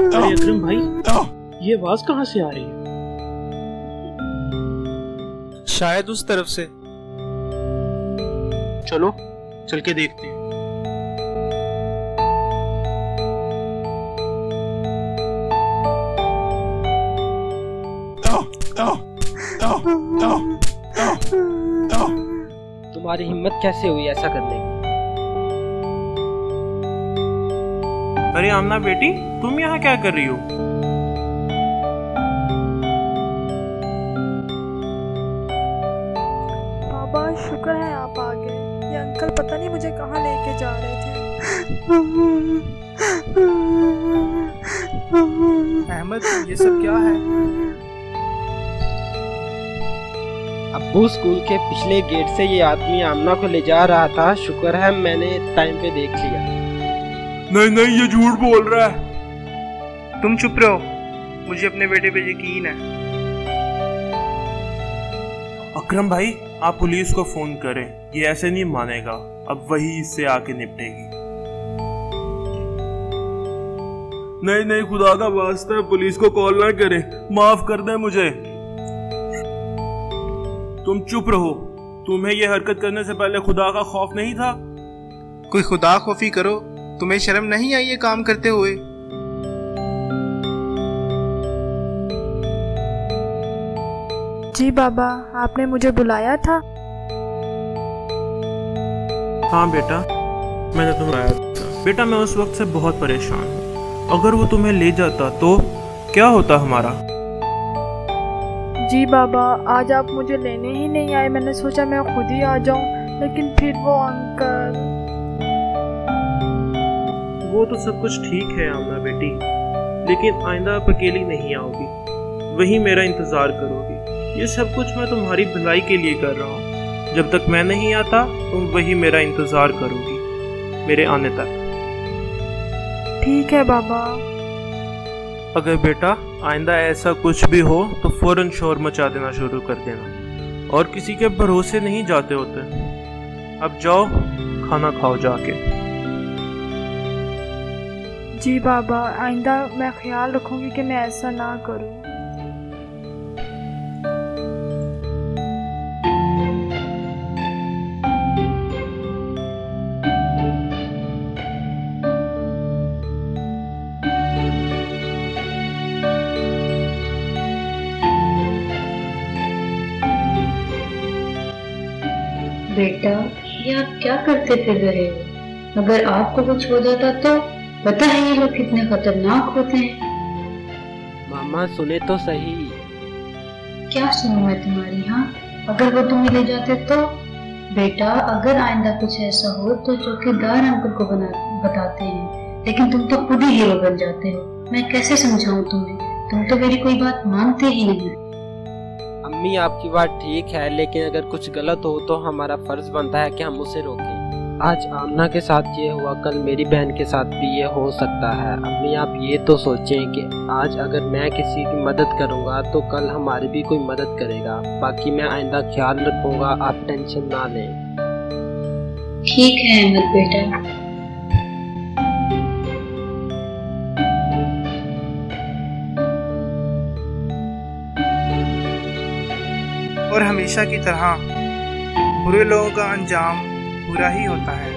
अरे अकरम भाई, ये आवाज कहाँ से आ रही है? शायद उस तरफ से। चलो चल के देखते हैं। तुम्हारी हिम्मत कैसे हुई ऐसा करने की? अरे आमना बेटी, तुम यहाँ क्या कर रही हो? बाबा शुक्र है आप आ गए। ये अंकल पता नहीं मुझे कहाँ लेके जा रहे थे। अहमद, ये सब क्या है? अब्बू स्कूल के पिछले गेट से ये आदमी आमना को ले जा रहा था। शुक्र है मैंने टाइम पे देख लिया। नहीं नहीं, ये झूठ बोल रहा है। तुम चुप रहो, मुझे अपने बेटे पे यकीन है। अकरम भाई, आप पुलिस को फोन करें, ये ऐसे नहीं मानेगा। अब वही इससे आके निपटेगी। नहीं नहीं, खुदा का वास्ता है, पुलिस को कॉल ना करें, माफ कर दे मुझे। तुम चुप रहो। तुम्हें ये हरकत करने से पहले खुदा का खौफ नहीं था? कोई खुदा खौफी करो, तुम्हें शर्म नहीं आई ये काम करते हुए? जी बाबा, आपने मुझे बुलाया था? हाँ बेटा, मैंने तुम्हें बुलाया था। बेटा, मैं उस वक्त से बहुत परेशान हूँ। अगर वो तुम्हें ले जाता तो क्या होता हमारा? जी बाबा, आज आप मुझे लेने ही नहीं आए। मैंने सोचा मैं खुद ही आ जाऊं, लेकिन फिर वो अंकल। वो तो सब कुछ ठीक है आमना बेटी, लेकिन आइंदा आप अकेली नहीं आओगी, वही मेरा इंतजार करोगी। ये सब कुछ मैं तुम्हारी भलाई के लिए कर रहा हूँ। जब तक मैं नहीं आता तुम वही मेरा इंतजार करोगी, मेरे आने तक। ठीक है बाबा। अगर बेटा आइंदा ऐसा कुछ भी हो तो फौरन शोर मचा देना शुरू कर देना, और किसी के भरोसे नहीं जाते होते। अब जाओ, खाना खाओ जाके। जी बाबा, आइंदा मैं ख्याल रखूंगी कि मैं ऐसा ना करूं। बेटा, ये आप क्या करते फिर रहे हो? अगर आपको कुछ हो जाता तो? पता है ये लोग कितने खतरनाक होते हैं। मामा सुने तो सही। क्या सुनूं मैं तुम्हारी? हाँ, अगर वो तुम्हें ले जाते तो? बेटा, अगर आइंदा कुछ ऐसा हो तो चौकीदार अंकल को बताते हैं, लेकिन तुम तो खुद ही हीरो बन जाते हो। मैं कैसे समझाऊं तुम्हें? तुम तो मेरी कोई बात मानते ही नहीं। अम्मी आपकी बात ठीक है, लेकिन अगर कुछ गलत हो तो हमारा फर्ज बनता है कि हम उसे रोकें। आज आमना के साथ ये हुआ, कल मेरी बहन के साथ भी ये हो सकता है। अम्मी आप ये तो सोचें कि आज अगर मैं किसी की मदद करूँगा तो कल हमारी भी कोई मदद करेगा। बाकी मैं आइंदा ख्याल रखूँगा, आप टेंशन ना लें। ठीक है अहमद बेटा। और हमेशा की तरह बुरे लोगों का अंजाम बुरा ही होता है।